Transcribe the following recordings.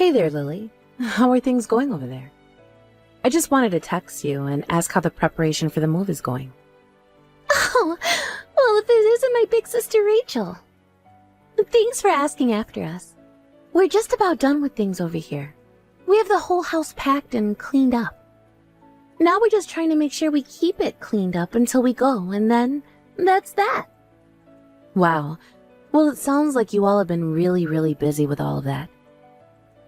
Hey there, Lily. How are things going over there? I just wanted to text you and ask how the preparation for the move is going. Oh, well, if it isn't my big sister Rachel. Thanks for asking after us. We're just about done with things over here. We have the whole house packed and cleaned up. Now we're just trying to make sure we keep it cleaned up until we go, and then that's that. Wow. Well, it sounds like you all have been really busy with all of that.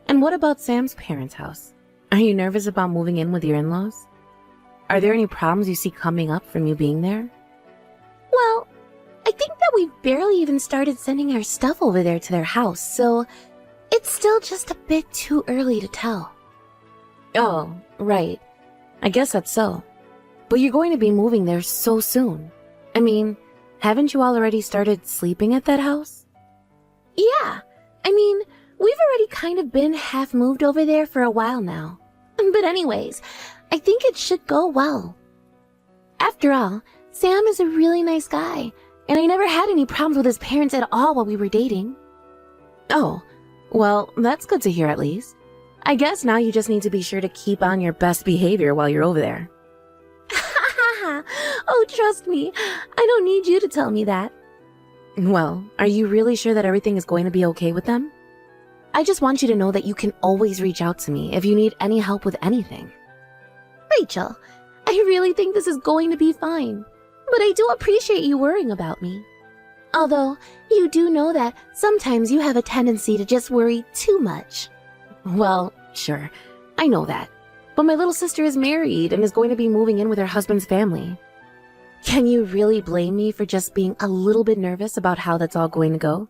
And what about Sam's parents' house? Are you nervous about moving in with your in-laws? Are there any problems you see coming up from you being there? Well, I think that we've barely even started sending our stuff over there to their house, so it's still just a bit too early to tell. Oh, right. I guess that's so. But you're going to be moving there so soon. I mean, haven't you all already started sleeping at that house? Yeah, we've already kind of been half moved over there for a while now. But anyways, I think it should go well. After all, Sam is a really nice guy, and I never had any problems with his parents at all while we were dating. Oh, well, that's good to hear at least. I guess now you just need to be sure to keep on your best behavior while you're over there. Oh, trust me, I don't need you to tell me that. Well, are you really sure that everything is going to be okay with them? I just want you to know that you can always reach out to me if you need any help with anything. Rachel, I really think this is going to be fine, but I do appreciate you worrying about me. Although, you do know that sometimes you have a tendency to just worry too much. Well, sure, I know that. But my little sister is married and is going to be moving in with her husband's family. Can you really blame me for just being a little bit nervous about how that's all going to go?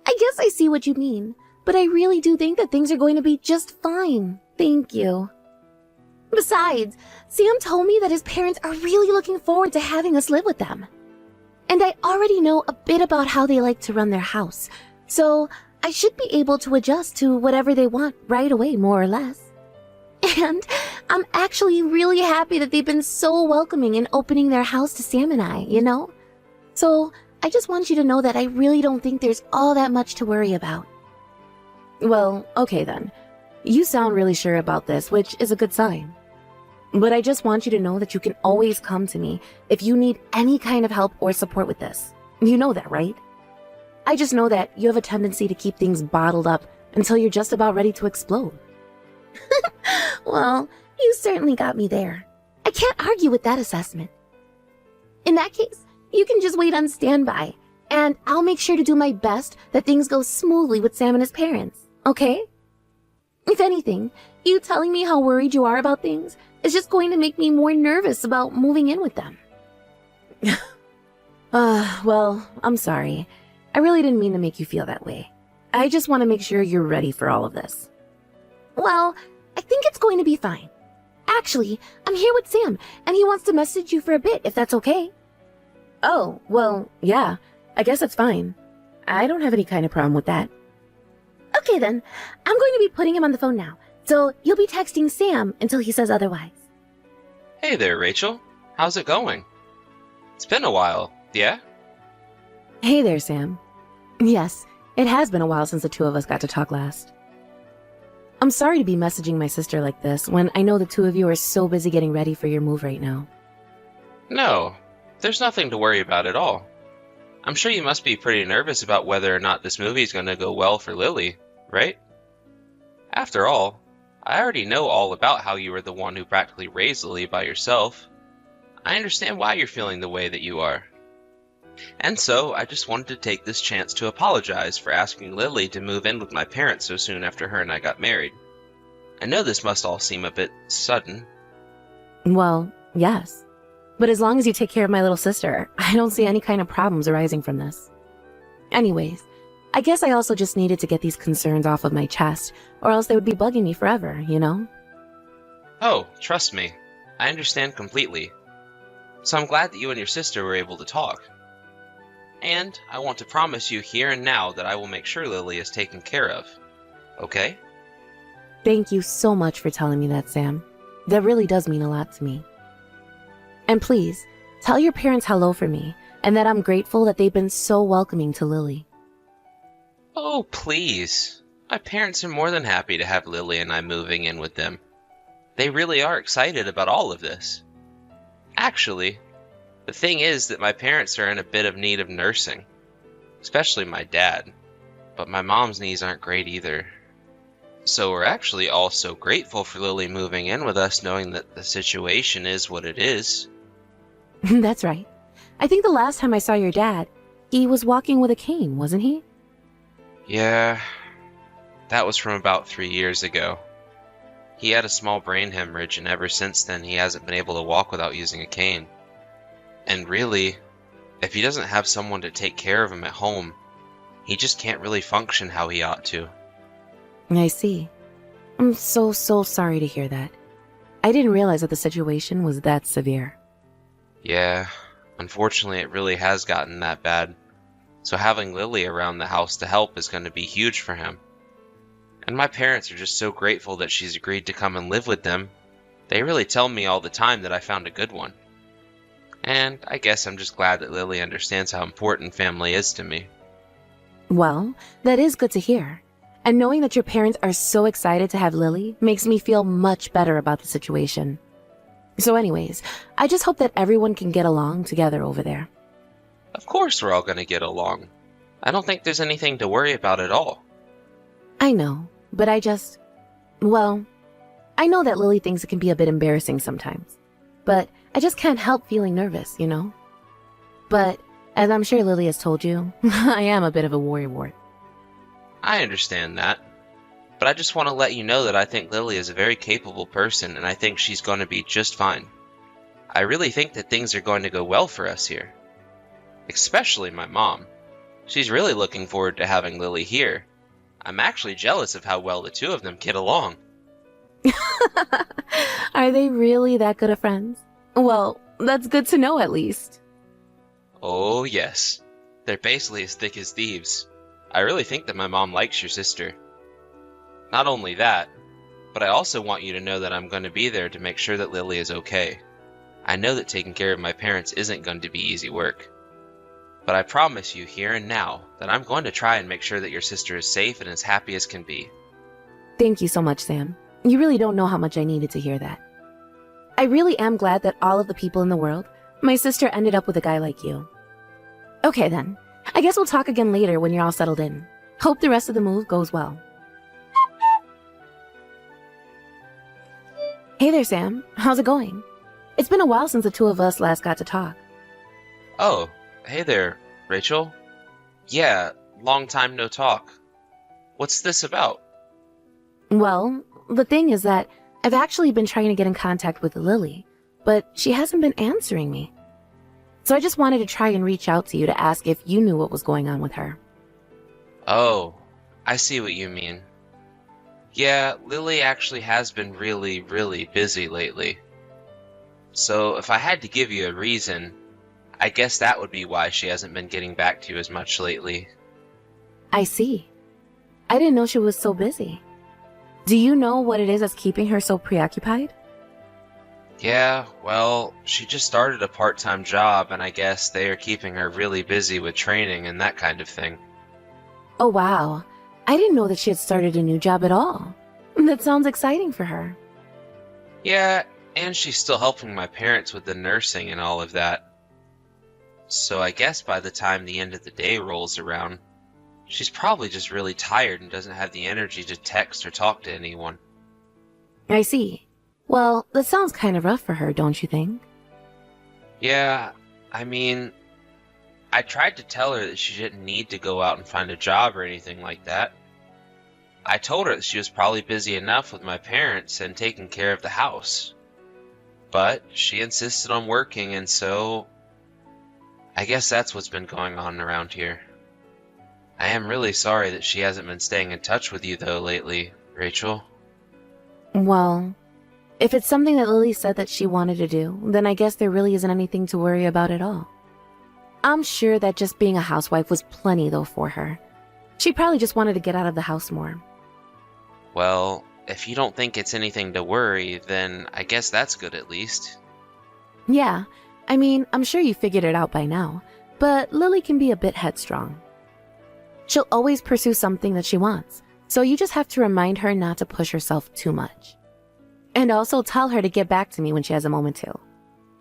I guess I see what you mean, but I really do think that things are going to be just fine. Thank you. Besides, Sam told me that his parents are really looking forward to having us live with them. And I already know a bit about how they like to run their house, so I should be able to adjust to whatever they want right away, more or less. And I'm actually really happy that they've been so welcoming in opening their house to Sam and I, you know? So I just want you to know that I really don't think there's all that much to worry about. Well, okay then. You sound really sure about this, which is a good sign. But I just want you to know that you can always come to me if you need any kind of help or support with this. You know that, right? I just know that you have a tendency to keep things bottled up until you're just about ready to explode. Well, you certainly got me there. I can't argue with that assessment. In that case, you can just wait on standby, and I'll make sure to do my best that things go smoothly with Sam and his parents, okay? If anything, you telling me how worried you are about things is just going to make me more nervous about moving in with them. Well, I'm sorry. I really didn't mean to make you feel that way. I just want to make sure you're ready for all of this. Well, I think it's going to be fine. Actually, I'm here with Sam, and he wants to message you for a bit, if that's okay. Oh, well, yeah. I guess that's fine. I don't have any kind of problem with that. Okay then, I'm going to be putting him on the phone now, so you'll be texting Sam until he says otherwise. Hey there, Rachel. How's it going? It's been a while, yeah? Hey there, Sam. Yes, it has been a while since the two of us got to talk last. I'm sorry to be messaging my sister like this when I know the two of you are so busy getting ready for your move right now. No, there's nothing to worry about at all. I'm sure you must be pretty nervous about whether or not this movie is going to go well for Lily, right? After all, I already know all about how you were the one who practically raised Lily by yourself. I understand why you're feeling the way that you are. And so, I just wanted to take this chance to apologize for asking Lily to move in with my parents so soon after her and I got married. I know this must all seem a bit sudden. Well, yes. But as long as you take care of my little sister, I don't see any kind of problems arising from this. Anyways, I guess I also just needed to get these concerns off of my chest, or else they would be bugging me forever, you know? Oh, trust me. I understand completely. So I'm glad that you and your sister were able to talk. And I want to promise you here and now that I will make sure Lily is taken care of. Okay? Thank you so much for telling me that, Sam. That really does mean a lot to me. And please, tell your parents hello for me, and that I'm grateful that they've been so welcoming to Lily. Oh, please. My parents are more than happy to have Lily and I moving in with them. They really are excited about all of this. Actually, the thing is that my parents are in a bit of need of nursing, especially my dad, but my mom's knees aren't great either. So we're actually all so grateful for Lily moving in with us, knowing that the situation is what it is. That's right. I think the last time I saw your dad, he was walking with a cane, wasn't he? Yeah, that was from about 3 years ago. He had a small brain hemorrhage, and ever since then he hasn't been able to walk without using a cane. And really, if he doesn't have someone to take care of him at home, he just can't really function how he ought to. I see. I'm so sorry to hear that. I didn't realize that the situation was that severe. Yeah, unfortunately it really has gotten that bad. So having Lily around the house to help is going to be huge for him. And my parents are just so grateful that she's agreed to come and live with them. They really tell me all the time that I found a good one. And I guess I'm just glad that Lily understands how important family is to me. Well, that is good to hear. And knowing that your parents are so excited to have Lily makes me feel much better about the situation. So anyways, I just hope that everyone can get along together over there. Of course we're all going to get along. I don't think there's anything to worry about at all. I know, but well, I know that Lily thinks it can be a bit embarrassing sometimes. But I just can't help feeling nervous, you know? But, as I'm sure Lily has told you, I am a bit of a worrywart. I understand that. But I just want to let you know that I think Lily is a very capable person, and I think she's going to be just fine. I really think that things are going to go well for us here. Especially my mom. She's really looking forward to having Lily here. I'm actually jealous of how well the two of them get along. Are they really that good of friends? Well, that's good to know at least. Oh yes. They're basically as thick as thieves. I really think that my mom likes your sister. Not only that, but I also want you to know that I'm going to be there to make sure that Lily is okay. I know that taking care of my parents isn't going to be easy work. But I promise you here and now that I'm going to try and make sure that your sister is safe and as happy as can be. Thank you so much, Sam. You really don't know how much I needed to hear that. I really am glad that all of the people in the world, my sister ended up with a guy like you. Okay then, I guess we'll talk again later when you're all settled in. Hope the rest of the move goes well. Hey there, Sam. How's it going? It's been a while since the two of us last got to talk. Oh, hey there, Rachel. Yeah, long time no talk. What's this about? Well, the thing is that I've actually been trying to get in contact with Lily, but she hasn't been answering me. So I just wanted to try and reach out to you to ask if you knew what was going on with her. Oh, I see what you mean. Yeah, Lily actually has been really, really busy lately. So if I had to give you a reason, I guess that would be why she hasn't been getting back to you as much lately. I see. I didn't know she was so busy. Do you know what it is that's keeping her so preoccupied? Yeah, well, she just started a part-time job, and I guess they are keeping her really busy with training and that kind of thing. Oh wow, I didn't know that she had started a new job at all. That sounds exciting for her. Yeah, and she's still helping my parents with the nursing and all of that. So I guess by the time the end of the day rolls around, she's probably just really tired and doesn't have the energy to text or talk to anyone. I see. Well, that sounds kind of rough for her, don't you think? Yeah, I mean, I tried to tell her that she didn't need to go out and find a job or anything like that. I told her that she was probably busy enough with my parents and taking care of the house. But she insisted on working, and so I guess that's what's been going on around here. I am really sorry that she hasn't been staying in touch with you, though, lately, Rachel. Well, if it's something that Lily said that she wanted to do, then I guess there really isn't anything to worry about at all. I'm sure that just being a housewife was plenty, though, for her. She probably just wanted to get out of the house more. Well, if you don't think it's anything to worry, then I guess that's good at least. Yeah, I mean, I'm sure you figured it out by now, but Lily can be a bit headstrong. She'll always pursue something that she wants, So you just have to remind her not to push herself too much. And also tell her to get back to me when she has a moment to.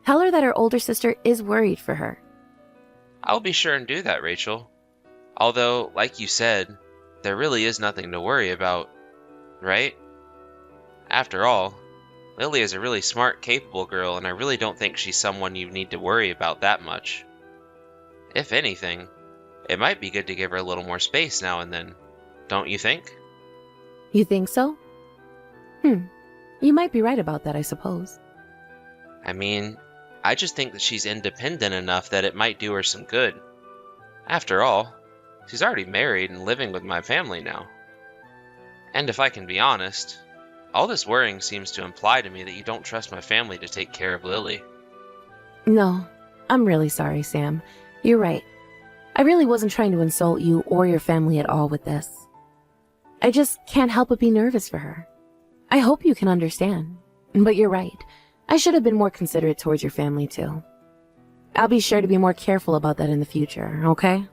Tell her that her older sister is worried for her. I'll be sure and do that, Rachel. Although, like you said, there really is nothing to worry about, right? After all, Lily is a really smart, capable girl, and I really don't think she's someone you need to worry about that much. If anything, it might be good to give her a little more space now and then, don't you think? You think so? You might be right about that, I suppose. I mean, I just think that she's independent enough that it might do her some good. After all, she's already married and living with my family now. And if I can be honest, all this worrying seems to imply to me that you don't trust my family to take care of Lily. No, I'm really sorry, Sam. You're right. I really wasn't trying to insult you or your family at all with this. I just can't help but be nervous for her. I hope you can understand. But you're right. I should have been more considerate towards your family, too. I'll be sure to be more careful about that in the future, okay?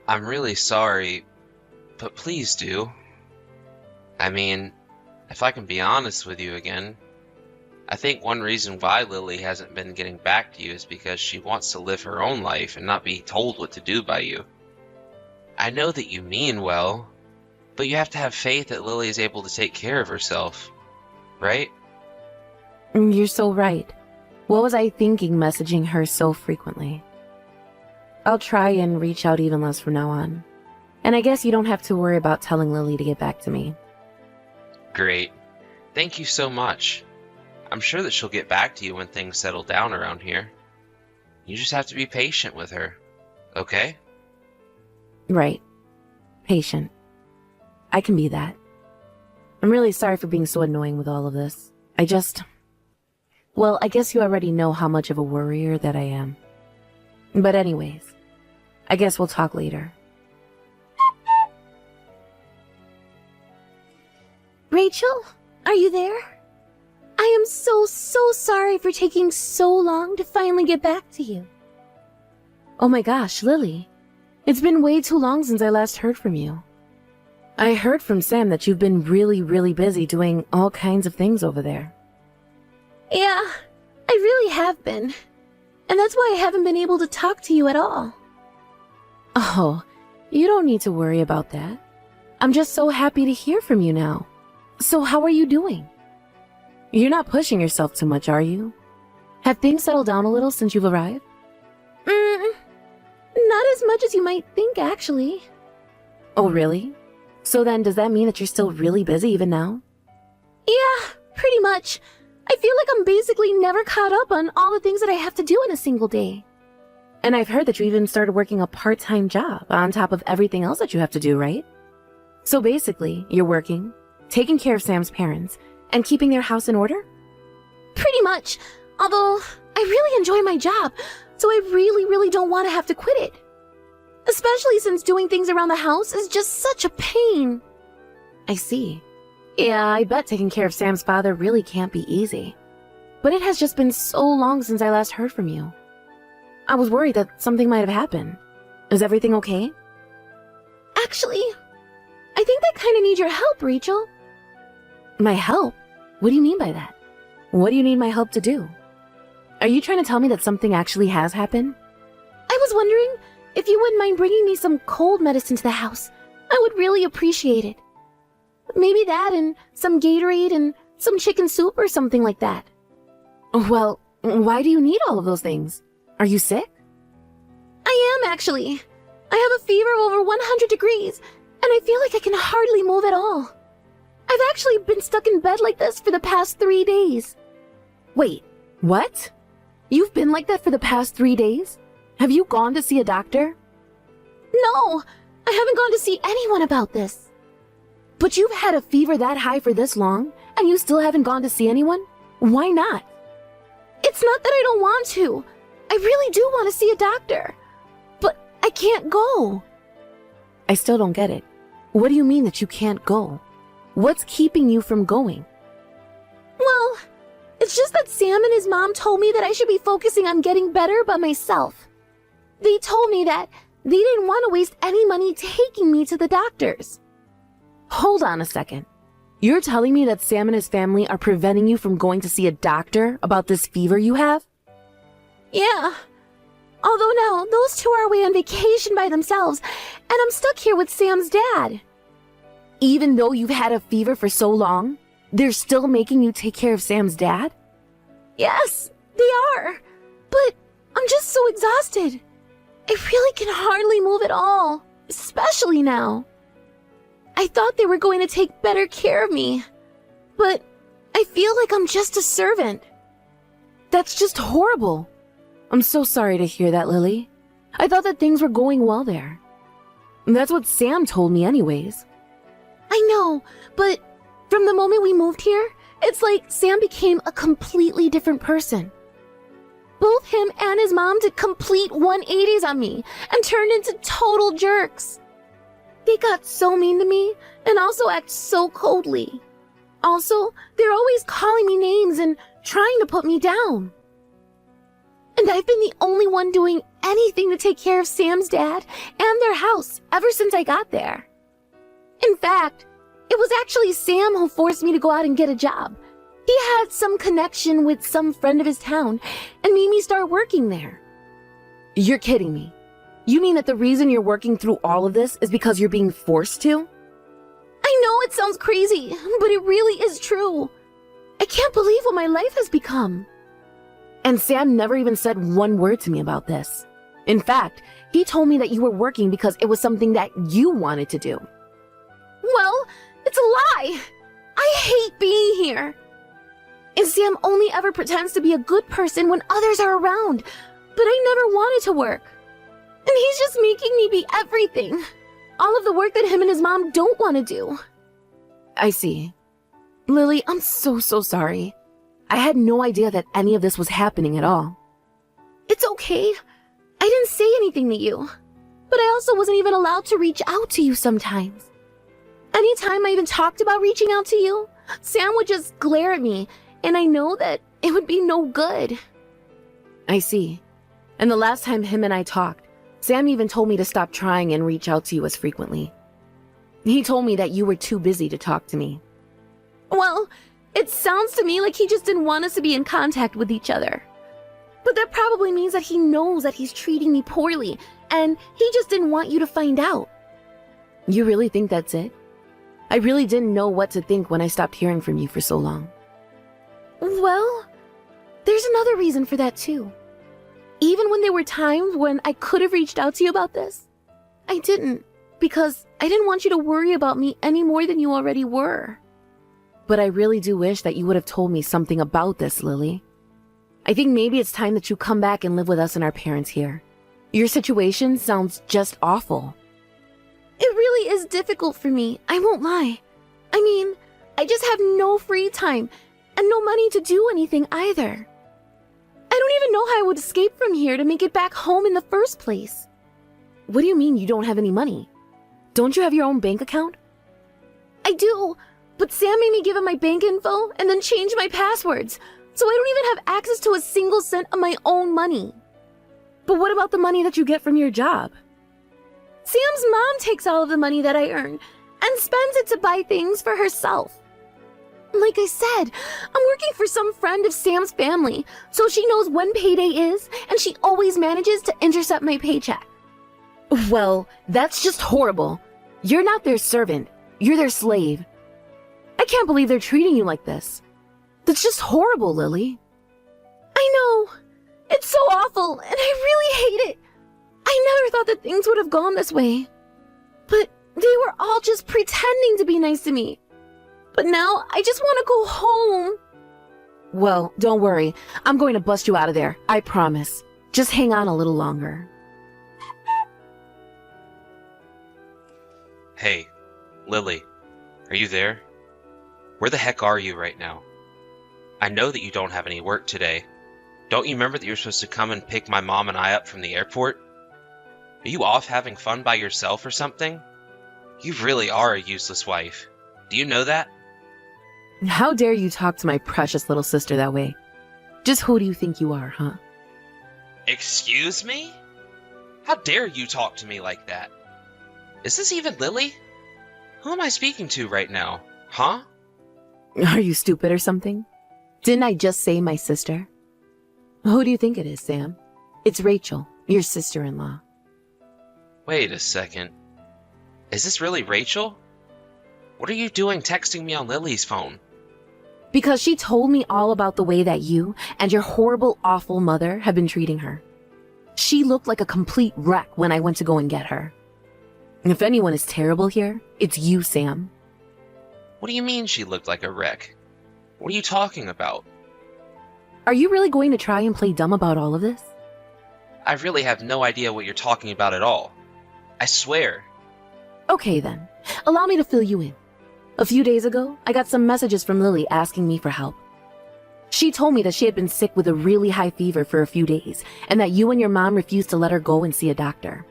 I'm really sorry, but please do. I mean, if I can be honest with you again, I think one reason why Lily hasn't been getting back to you is because she wants to live her own life and not be told what to do by you. I know that you mean well, but you have to have faith that Lily is able to take care of herself, right? You're so right. What was I thinking messaging her so frequently? I'll try and reach out even less from now on. And I guess you don't have to worry about telling Lily to get back to me. Great. Thank you so much. I'm sure that she'll get back to you when things settle down around here. You just have to be patient with her, okay? Right. Patient. I can be that. I'm really sorry for being so annoying with all of this. Well, I guess you already know how much of a worrier that I am. But anyways, I guess we'll talk later. Rachel, are you there? I am so sorry for taking so long to finally get back to you. Oh my gosh, Lily. It's been way too long since I last heard from you. I heard from Sam that you've been really busy doing all kinds of things over there. Yeah, I really have been. And that's why I haven't been able to talk to you at all. Oh, you don't need to worry about that. I'm just so happy to hear from you now. So how are you doing? You're not pushing yourself too much, are you? Have things settled down a little since you've arrived? Not as much as you might think, actually. Oh, really? So then does that mean that you're still really busy even now? Yeah, pretty much. I feel like I'm basically never caught up on all the things that I have to do in a single day. And I've heard that you even started working a part-time job on top of everything else that you have to do, right? So basically, you're working, taking care of Sam's parents, and keeping their house in order? Pretty much. Although, I really enjoy my job, so I really don't want to have to quit it. Especially since doing things around the house is just such a pain. I see. Yeah, I bet taking care of Sam's father really can't be easy. But it has just been so long since I last heard from you. I was worried that something might have happened. Is everything okay? Actually, I think I kind of need your help, Rachel. My help? What do you mean by that? What do you need my help to do? Are you trying to tell me that something actually has happened? I was wondering if you wouldn't mind bringing me some cold medicine to the house. I would really appreciate it. Maybe that and some Gatorade and some chicken soup or something like that. Well, why do you need all of those things? Are you sick? I am, actually. I have a fever of over 100 degrees, and I feel like I can hardly move at all. I've actually been stuck in bed like this for the past 3 days. Wait, what? You've been like that for the past 3 days? Have you gone to see a doctor? No, I haven't gone to see anyone about this. But you've had a fever that high for this long, and you still haven't gone to see anyone? Why not? It's not that I don't want to. I really do want to see a doctor. But I can't go. I still don't get it. What do you mean that you can't go? What's keeping you from going? Well, it's just that Sam and his mom told me that I should be focusing on getting better by myself. They told me that they didn't want to waste any money taking me to the doctors. Hold on a second. You're telling me that Sam and his family are preventing you from going to see a doctor about this fever you have? Yeah. Although now, those two are away on vacation by themselves, and I'm stuck here with Sam's dad. Even though you've had a fever for so long, they're still making you take care of Sam's dad? Yes, they are. But I'm just so exhausted. I really can hardly move at all, especially now. I thought they were going to take better care of me, but I feel like I'm just a servant. That's just horrible. I'm so sorry to hear that, Lily. I thought that things were going well there. That's what Sam told me anyways. I know, but from the moment we moved here, it's like Sam became a completely different person. Both him and his mom did complete 180s on me and turned into total jerks. They got so mean to me and also act so coldly. Also, they're always calling me names and trying to put me down. And I've been the only one doing anything to take care of Sam's dad and their house ever since I got there. In fact, it was actually Sam who forced me to go out and get a job. He had some connection with some friend of his town and made me start working there. You're kidding me. You mean that the reason you're working through all of this is because you're being forced to? I know it sounds crazy, but it really is true. I can't believe what my life has become. And Sam never even said one word to me about this. In fact, he told me that you were working because it was something that you wanted to do. Well, it's a lie. I hate being here. And Sam only ever pretends to be a good person when others are around, but I never wanted to work. And he's just making me be everything. All of the work that him and his mom don't want to do. I see. Lily, I'm so sorry. I had no idea that any of this was happening at all. It's okay. I didn't say anything to you. But I also wasn't even allowed to reach out to you sometimes. Anytime I even talked about reaching out to you, Sam would just glare at me, and I know that it would be no good. I see. And the last time him and I talked, Sam even told me to stop trying and reach out to you as frequently. He told me that you were too busy to talk to me. Well, it sounds to me like he just didn't want us to be in contact with each other. But that probably means that he knows that he's treating me poorly, and he just didn't want you to find out. You really think that's it? I really didn't know what to think when I stopped hearing from you for so long. Well, there's another reason for that too. Even when there were times when I could have reached out to you about this, I didn't, because I didn't want you to worry about me any more than you already were. But I really do wish that you would have told me something about this, Lily. I think maybe it's time that you come back and live with us and our parents here. Your situation sounds just awful. It really is difficult for me, I won't lie. I mean, I just have no free time and no money to do anything either. I don't even know how I would escape from here to make it back home in the first place. What do you mean you don't have any money? Don't you have your own bank account? I do, but Sam made me give him my bank info and then change my passwords, so I don't even have access to a single cent of my own money. But what about the money that you get from your job? Sam's mom takes all of the money that I earn and spends it to buy things for herself. Like I said, I'm working for some friend of Sam's family, so she knows when payday is, and she always manages to intercept my paycheck. Well, that's just horrible. You're not their servant. You're their slave. I can't believe they're treating you like this. That's just horrible, Lily. I know. It's so awful, and I really hate it. I never thought that things would have gone this way. But they were all just pretending to be nice to me. But now I just want to go home. Well, don't worry. I'm going to bust you out of there. I promise. Just hang on a little longer. Hey, Lily, are you there? Where the heck are you right now? I know that you don't have any work today. Don't you remember that you were supposed to come and pick my mom and I up from the airport? Are you off having fun by yourself or something? You really are a useless wife. Do you know that? How dare you talk to my precious little sister that way? Just who do you think you are, huh? Excuse me? How dare you talk to me like that? Is this even Lily? Who am I speaking to right now? Huh? Are you stupid or something? Didn't I just say my sister? Who do you think it is, Sam? It's Rachel, your sister-in-law. Wait a second. Is this really Rachel? What are you doing texting me on Lily's phone? Because she told me all about the way that you and your horrible, awful mother have been treating her. She looked like a complete wreck when I went to go and get her. If anyone is terrible here, it's you, Sam. What do you mean she looked like a wreck? What are you talking about? Are you really going to try and play dumb about all of this? I really have no idea what you're talking about at all. I swear. Okay then, allow me to fill you in. A few days ago, I got some messages from Lily asking me for help. She told me that she had been sick with a really high fever for a few days, and that you and your mom refused to let her go and see a doctor.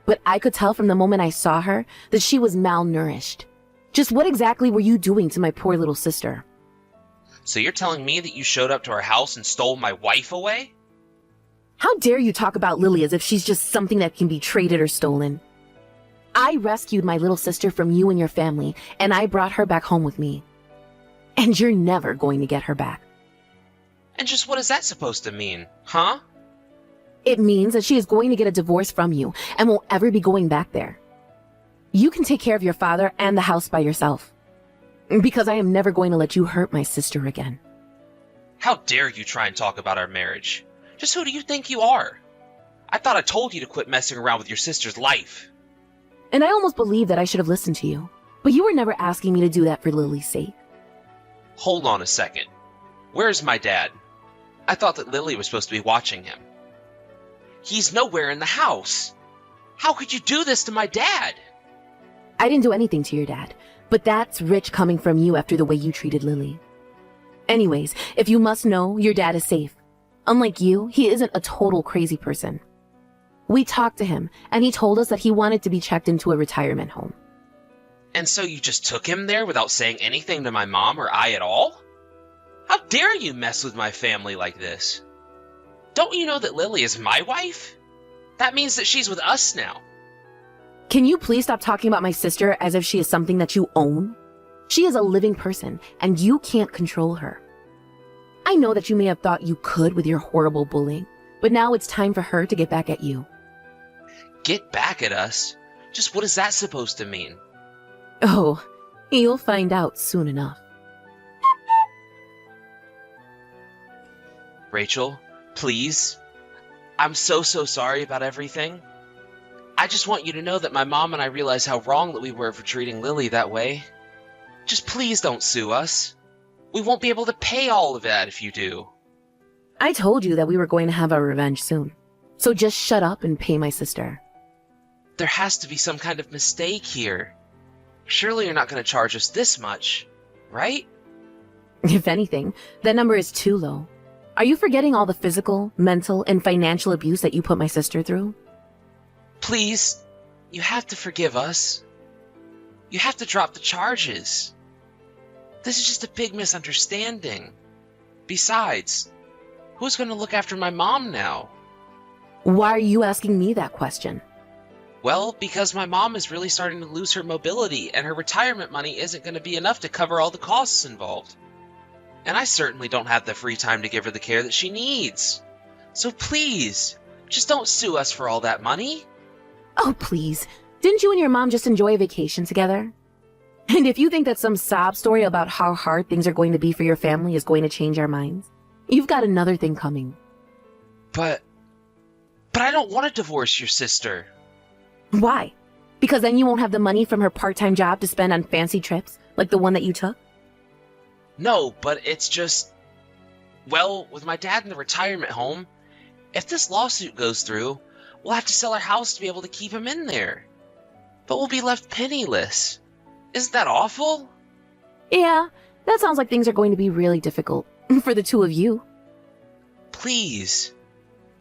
But I could tell from the moment I saw her that she was malnourished. Just what exactly were you doing to my poor little sister? So you're telling me that you showed up to our house and stole my wife away? How dare you talk about Lily as if she's just something that can be traded or stolen? I rescued my little sister from you and your family, and I brought her back home with me. And you're never going to get her back. And just what is that supposed to mean, huh? It means that she is going to get a divorce from you and won't ever be going back there. You can take care of your father and the house by yourself. Because I am never going to let you hurt my sister again. How dare you try and talk about our marriage? Just who do you think you are? I thought I told you to quit messing around with your sister's life. And I almost believe that I should have listened to you. But you were never asking me to do that for Lily's sake. Hold on a second. Where's my dad? I thought that Lily was supposed to be watching him. He's nowhere in the house. How could you do this to my dad? I didn't do anything to your dad, but that's rich coming from you after the way you treated Lily. Anyways, if you must know, your dad is safe. Unlike you, he isn't a total crazy person. We talked to him, and he told us that he wanted to be checked into a retirement home. And so you just took him there without saying anything to my mom or I at all? How dare you mess with my family like this? Don't you know that Lily is my wife? That means that she's with us now. Can you please stop talking about my sister as if she is something that you own? She is a living person, and you can't control her. I know that you may have thought you could with your horrible bullying, but now it's time for her to get back at you. Get back at us? Just what is that supposed to mean? Oh, you'll find out soon enough. Rachel, please. I'm so sorry about everything. I just want you to know that my mom and I realize how wrong that we were for treating Lily that way. Just please don't sue us. We won't be able to pay all of that if you do. I told you that we were going to have our revenge soon. So just shut up and pay my sister. There has to be some kind of mistake here. Surely you're not going to charge us this much, right? If anything, that number is too low. Are you forgetting all the physical, mental, and financial abuse that you put my sister through? Please, you have to forgive us. You have to drop the charges. This is just a big misunderstanding. Besides, who's going to look after my mom now? Why are you asking me that question? Well, because my mom is really starting to lose her mobility, and her retirement money isn't going to be enough to cover all the costs involved. And I certainly don't have the free time to give her the care that she needs. So please, just don't sue us for all that money. Oh, please. Didn't you and your mom just enjoy a vacation together? And if you think that some sob story about how hard things are going to be for your family is going to change our minds, you've got another thing coming. But I don't want to divorce your sister. Why? Because then you won't have the money from her part-time job to spend on fancy trips, like the one that you took? No, but it's just... Well, with my dad in the retirement home, if this lawsuit goes through, we'll have to sell our house to be able to keep him in there. But we'll be left penniless. Isn't that awful? Yeah, that sounds like things are going to be really difficult for the two of you. Please.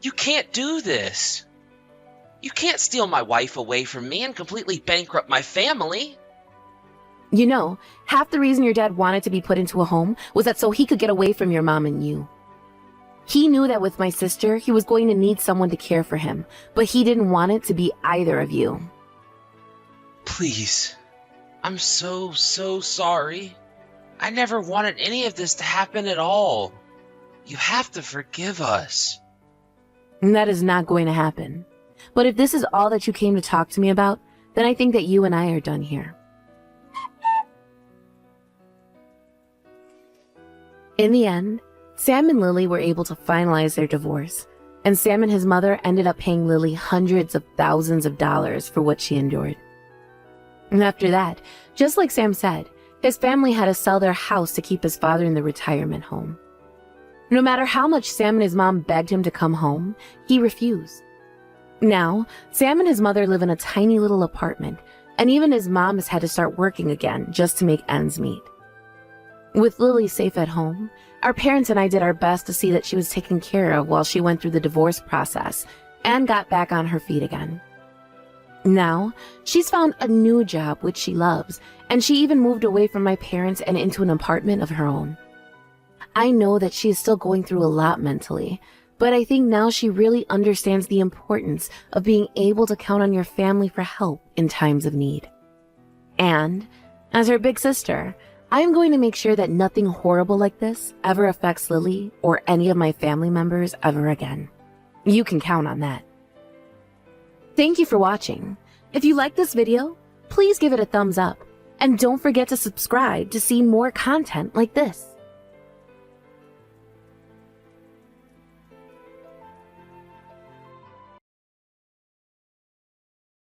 You can't do this. You can't steal my wife away from me and completely bankrupt my family. You know, half the reason your dad wanted to be put into a home was that so he could get away from your mom and you. He knew that with my sister, he was going to need someone to care for him, but he didn't want it to be either of you. Please. I'm so sorry. I never wanted any of this to happen at all. You have to forgive us. And that is not going to happen. But if this is all that you came to talk to me about, then I think that you and I are done here. In the end, Sam and Lily were able to finalize their divorce, and Sam and his mother ended up paying Lily hundreds of thousands of dollars for what she endured. And after that, just like Sam said, his family had to sell their house to keep his father in the retirement home. No matter how much Sam and his mom begged him to come home, he refused. Now, Sam and his mother live in a tiny little apartment, and even his mom has had to start working again just to make ends meet. With Lily safe at home, our parents and I did our best to see that she was taken care of while she went through the divorce process and got back on her feet again. Now, she's found a new job which she loves, and she even moved away from my parents and into an apartment of her own. I know that she is still going through a lot mentally, but I think now she really understands the importance of being able to count on your family for help in times of need. And, as her big sister, I am going to make sure that nothing horrible like this ever affects Lily or any of my family members ever again. You can count on that. Thank you for watching. If you like this video, please give it a thumbs up. And don't forget to subscribe to see more content like this.